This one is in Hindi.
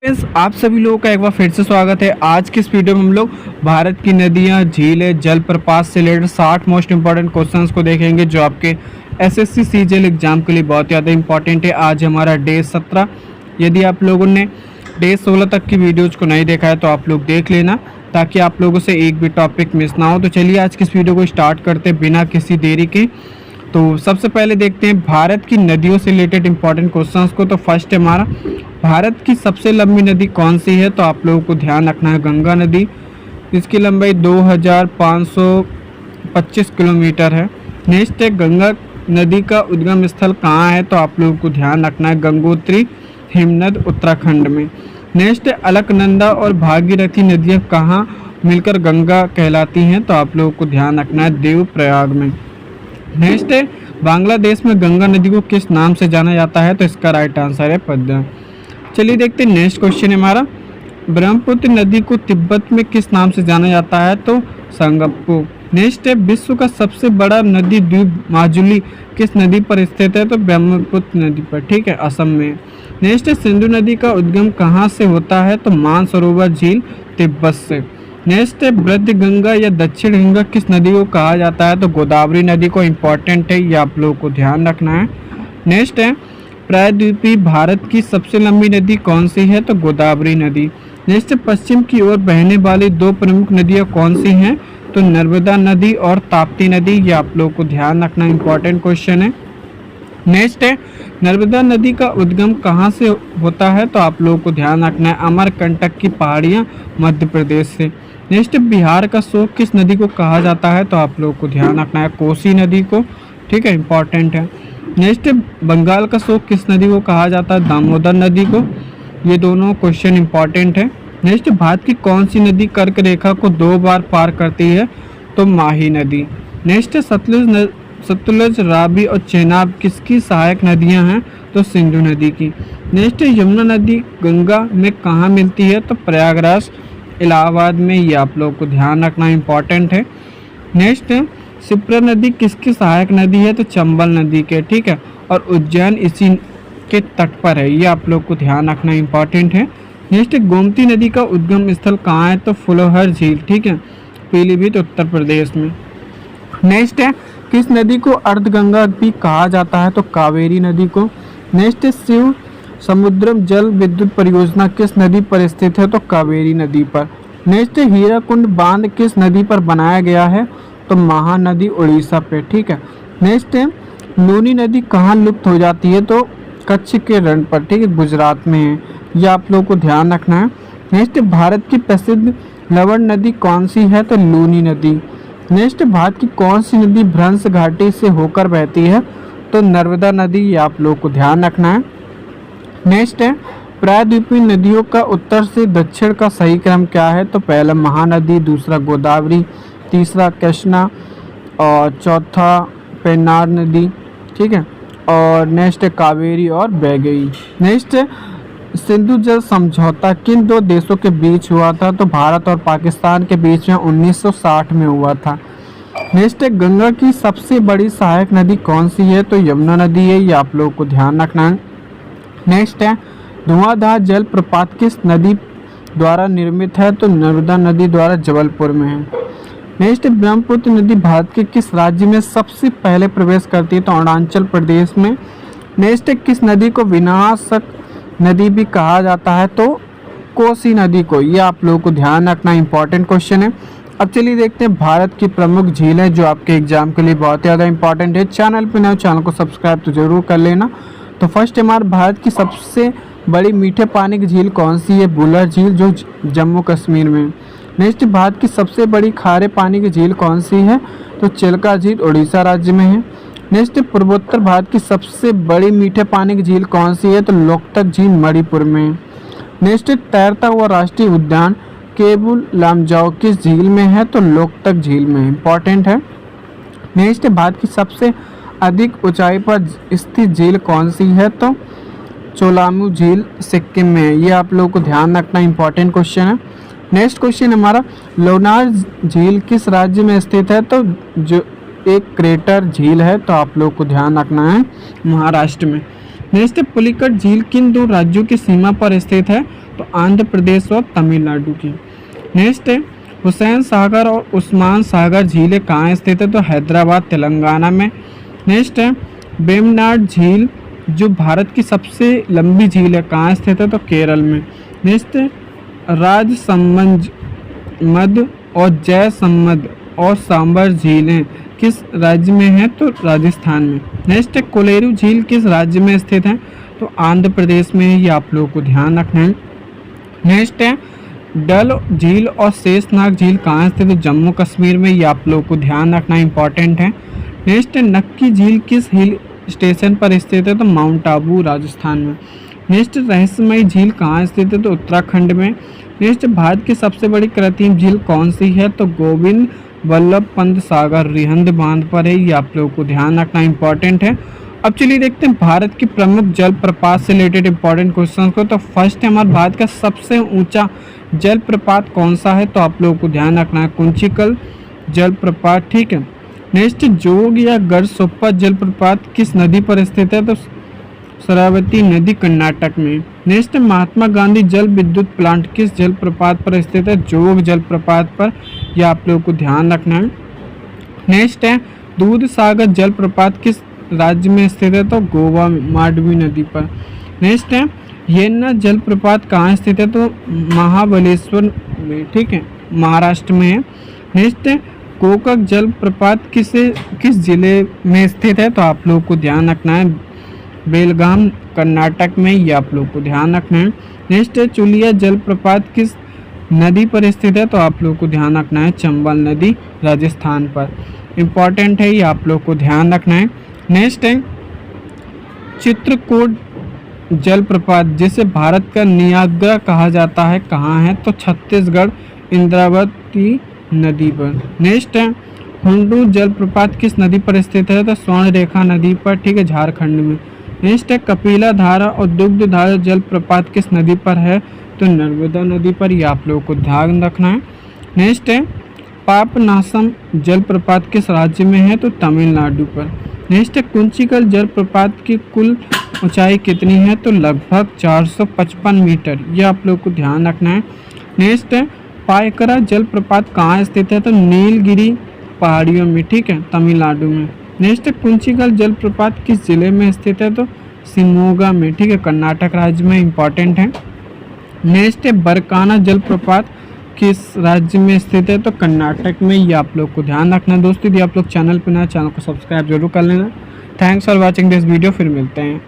फ्रेंड्स, आप सभी लोगों का एक बार फिर से स्वागत है। आज की इस वीडियो में हम लोग भारत की नदियां, झीलें, जलप्रपात से रिलेटेड 60 मोस्ट इंपॉर्टेंट क्वेश्चंस को देखेंगे जो आपके एसएससी सीजीएल एग्जाम के लिए बहुत ज़्यादा इंपॉर्टेंट है। आज हमारा डे 17। यदि आप लोगों ने डे 16 तक की वीडियोज़ को नहीं देखा है तो आप लोग देख लेना ताकि आप लोगों से एक भी टॉपिक मिस ना हो। तो चलिए आज की इस वीडियो को स्टार्ट करते हैं बिना किसी देरी के। तो सबसे पहले देखते हैं भारत की नदियों से रिलेटेड इंपॉर्टेंट क्वेश्चंस को। तो फर्स्ट है हमारा, भारत की सबसे लंबी नदी कौन सी है? तो आप लोगों को ध्यान रखना है गंगा नदी। इसकी लंबाई 2525 किलोमीटर है। नेक्स्ट है, गंगा नदी का उद्गम स्थल कहाँ है? तो आप लोगों को ध्यान रखना है गंगोत्री हिमनद उत्तराखंड में। नेक्स्ट है, अलकनंदा और भागीरथी नदियाँ कहाँ मिलकर गंगा कहलाती हैं? तो आप लोगों को ध्यान रखना है देवप्रयाग में। नेक्स्ट है, बांग्लादेश में गंगा नदी को किस नाम से जाना जाता है? तो इसका राइट आंसर है पद्मा। चलिए देखते हैं नेक्स्ट क्वेश्चन है हमारा, ब्रह्मपुत्र नदी को तिब्बत में किस नाम से जाना जाता है? तो संगप्पू। नेक्स्ट है, विश्व का सबसे बड़ा नदी द्वीप माजुली किस नदी पर स्थित है? तो ब्रह्मपुत्र नदी पर, ठीक है, असम में। नेक्स्ट है, सिंधु नदी का उद्गम कहाँ से होता है? तो मानसरोवर झील तिब्बत से। नेक्स्ट है, वृद्ध गंगा या दक्षिण गंगा किस नदी को कहा जाता है? तो गोदावरी नदी को। इंपॉर्टेंट है, ये आप लोगों को ध्यान रखना है। नेक्स्ट है, प्रायद्वीपीय भारत की सबसे लंबी नदी कौन सी है? तो गोदावरी नदी। नेक्स्ट, पश्चिम की ओर बहने वाली दो प्रमुख नदियां कौन सी हैं? तो नर्मदा नदी और ताप्ती नदी। ये आप लोगों को ध्यान रखना, इंपॉर्टेंट क्वेश्चन है। नेक्स्ट है, नर्मदा नदी का उद्गम कहाँ से होता है? तो आप लोगों को ध्यान रखना है अमरकंटक की पहाड़ियाँ मध्य प्रदेश से। नेक्स्ट, बिहार का शोक किस नदी को कहा जाता है? तो आप लोगों को ध्यान रखना है कोसी नदी को, ठीक है, इंपॉर्टेंट है। नेक्स्ट, बंगाल का शोक किस नदी को कहा जाता है? दामोदर नदी को। ये दोनों क्वेश्चन इंपॉर्टेंट है। नेक्स्ट, भारत की कौन सी नदी कर्क रेखा को 2 बार पार करती है? तो माही नदी। नेक्स्ट, सतलुज, रावी और चेनाब किसकी सहायक नदियां हैं? तो सिंधु नदी की। नेक्स्ट, यमुना नदी गंगा में कहाँ मिलती है? तो प्रयागराज इलाहाबाद में। ये आप लोगों को ध्यान रखना इंपॉर्टेंट है। नेक्स्ट, शिप्रा नदी किसकी सहायक नदी है? तो चंबल नदी के, ठीक है, और उज्जैन इसी के तट पर है। ये आप लोग को ध्यान रखना इंपॉर्टेंट है। नेक्स्ट, गोमती नदी का उद्गम स्थल कहाँ है? तो फुलोहर झील, ठीक है, पीलीभीत उत्तर प्रदेश में। नेक्स्ट है, किस नदी को अर्धगंगा भी कहा जाता है? तो कावेरी नदी को। नेक्स्ट, शिव समुद्रम जल विद्युत परियोजना किस नदी पर स्थित है? तो कावेरी नदी पर। नेक्स्ट, हीराकुंड बांध किस नदी पर बनाया गया है? तो महानदी उड़ीसा पे, ठीक है। नेक्स्ट है, लूनी नदी कहाँ लुप्त हो जाती है? तो कच्छ के रण पर, ठीक है, गुजरात में है। यह आप लोगों को ध्यान रखना है। नेक्स्ट, भारत की प्रसिद्ध लवण नदी कौन सी है? तो लूनी नदी। नेक्स्ट, भारत की कौन सी नदी भ्रंश घाटी से होकर बहती है? तो नर्मदा नदी। ये आप लोगों को ध्यान रखना है। नेक्स्ट है, प्रायद्वीपीय नदियों का उत्तर से दक्षिण का सही क्रम क्या है? तो पहला महानदी, दूसरा गोदावरी, तीसरा कृष्णा और चौथा पेन्नार नदी, ठीक है, और नेक्स्ट है कावेरी और बैगई। नेक्स्ट है, सिंधु जल समझौता किन 2 देशों के बीच हुआ था? तो भारत और पाकिस्तान के बीच में 1960 में हुआ था। नेक्स्ट है, गंगा की सबसे बड़ी सहायक नदी कौन सी है? तो यमुना नदी है। ये आप लोगों को ध्यान रखना है। नेक्स्ट है, धुआंधार जलप्रपात किस नदी द्वारा निर्मित है? तो नर्मदा नदी द्वारा जबलपुर में है। नेक्स्ट, ब्रह्मपुत्र नदी भारत के किस राज्य में सबसे पहले प्रवेश करती है? तो अरुणाचल प्रदेश में। नेक्स्ट, किस नदी को विनाशक नदी भी कहा जाता है? तो कोसी नदी को। ये आप लोगों को ध्यान रखना, इंपॉर्टेंट क्वेश्चन है। अब चलिए देखते हैं भारत की प्रमुख झीलें जो आपके एग्जाम के लिए बहुत ज़्यादा इंपॉर्टेंट है। चैनल पर नए, चैनल को सब्सक्राइब तो जरूर कर लेना। तो फर्स्ट हमारे भारत की सबसे बड़ी मीठे पानी की झील कौन सी है? बुलर झील, जो जम्मू कश्मीर में। नेक्स्ट, भारत की सबसे बड़ी खारे पानी की झील कौन सी है? तो चिल्का झील उड़ीसा राज्य में है। नेक्स्ट, पूर्वोत्तर भारत की सबसे बड़ी मीठे पानी की झील कौन सी है? तो लोकतक झील मणिपुर में। नेक्स्ट, तैरता हुआ राष्ट्रीय उद्यान केबुल लामजाओ किस झील में है? तो लोकतक झील में, इंपॉर्टेंट है। नेक्स्ट, भारत की सबसे अधिक ऊंचाई पर स्थित झील कौन सी है? तो चोलामू झील सिक्किम में है। ये आप लोगों को ध्यान रखना, इंपॉर्टेंट क्वेश्चन है। नेक्स्ट क्वेश्चन हमारा, लोनार झील किस राज्य में स्थित है? तो जो एक क्रेटर झील है, तो आप लोगों को ध्यान रखना है महाराष्ट्र में। नेक्स्ट, पुलिकट झील किन 2 राज्यों की सीमा पर स्थित है? तो आंध्र प्रदेश और तमिलनाडु की। नेक्स्ट है हुसैन सागर और उस्मान सागर झीलें कहाँ स्थित है? तो हैदराबाद तेलंगाना में। नेक्स्ट है वेम्बनाड झील जो भारत की सबसे लंबी झील है कहाँ स्थित है? तो केरल में। नेक्स्ट है राजसमंद मद और जयसमंद और सांबर झीलें किस राज्य में है? तो राजस्थान में। नेक्स्ट है कोलेरू झील किस राज्य में स्थित है? तो आंध्र प्रदेश में। ये आप लोगों को ध्यान रखना है। नेक्स्ट है डल झील और शेषनाग झील कहाँ स्थित है? जम्मू कश्मीर में। ये आप लोगों को ध्यान रखना इंपॉर्टेंट है। नेक्स्ट है नक्की झील किस हिल स्टेशन पर स्थित है? तो माउंट आबू राजस्थान में। नेक्स्ट रहस्यमयी झील कहाँ स्थित है? तो उत्तराखंड में। नेक्स्ट भारत की सबसे बड़ी कृत्रिम झील कौन सी है? तो गोविंद वल्लभ पंत सागर रिहंद बांध पर है। ये आप लोगों को ध्यान रखना इंपॉर्टेंट है। अब चलिए देखते हैं भारत की प्रमुख जलप्रपात से रिलेटेड इंपॉर्टेंट क्वेश्चन को। तो फर्स्ट है हमारे भारत का सबसे ऊंचा जलप्रपात कौन सा है? तो आप लोगों को ध्यान रखना है कुंचिकल जलप्रपात, ठीक है। नेक्स्ट जोग या गढ़सोप्पा जलप्रपात किस नदी पर स्थित है? तो शरावती नदी कर्नाटक में। नेक्स्ट महात्मा गांधी जल विद्युत प्लांट किस जलप्रपात पर स्थित है? जोग जलप्रपात पर। यह आप लोगों को ध्यान रखना है। नेक्स्ट है दूध सागर जलप्रपात किस राज्य में स्थित है? तो गोवा में मांडवी नदी पर। नेक्स्ट है येन्ना जलप्रपात कहाँ स्थित है? तो महाबलेश्वर में, ठीक है, महाराष्ट्र में है। नेक्स्ट है कोकक जलप्रपात किस जिले में स्थित है? तो आप लोगों को ध्यान रखना है बेलगाम कर्नाटक में। ये आप लोगों को ध्यान रखना है। नेक्स्ट है चुलिया जलप्रपात किस नदी पर स्थित है? तो आप लोगों को ध्यान रखना है चंबल नदी राजस्थान पर। इम्पॉर्टेंट है, ये आप लोगों को ध्यान रखना है। नेक्स्ट है चित्रकूट जलप्रपात जिसे भारत का नियाग्रा कहा जाता है कहाँ है? तो छत्तीसगढ़ इंद्रावती नदी पर। नेक्स्ट है हुंडू जलप्रपात किस नदी पर स्थित है? तो स्वर्ण रेखा नदी पर, ठीक है, झारखंड में। नेक्स्ट है कपिला धारा और दुग्ध धारा जलप्रपात किस नदी पर है? तो नर्मदा नदी पर। यह आप लोगों को ध्यान रखना है। नेक्स्ट है पापनासम जलप्रपात किस राज्य में है? तो तमिलनाडु पर। नेक्स्ट है कुंचिकल जलप्रपात की कुल ऊंचाई कितनी है? तो लगभग 455 मीटर। यह आप लोगों को ध्यान रखना है। नेक्स्ट है पायकरा जलप्रपात कहाँ स्थित है? तो नीलगिरी पहाड़ियों में, ठीक है, तमिलनाडु में। नेक्स्ट है कुंचिकल जलप्रपात किस जिले में स्थित है? तो शिमोगा में, ठीक है, कर्नाटक राज्य में। इंपॉर्टेंट है। नेक्स्ट है बरकाना जलप्रपात किस राज्य में स्थित है? तो कर्नाटक में। ये आप लोग को ध्यान रखना है। दोस्तों यदि आप लोग चैनल पर नए, चैनल को सब्सक्राइब जरूर कर लेना। Thanks for watching this video. फिर मिलते हैं।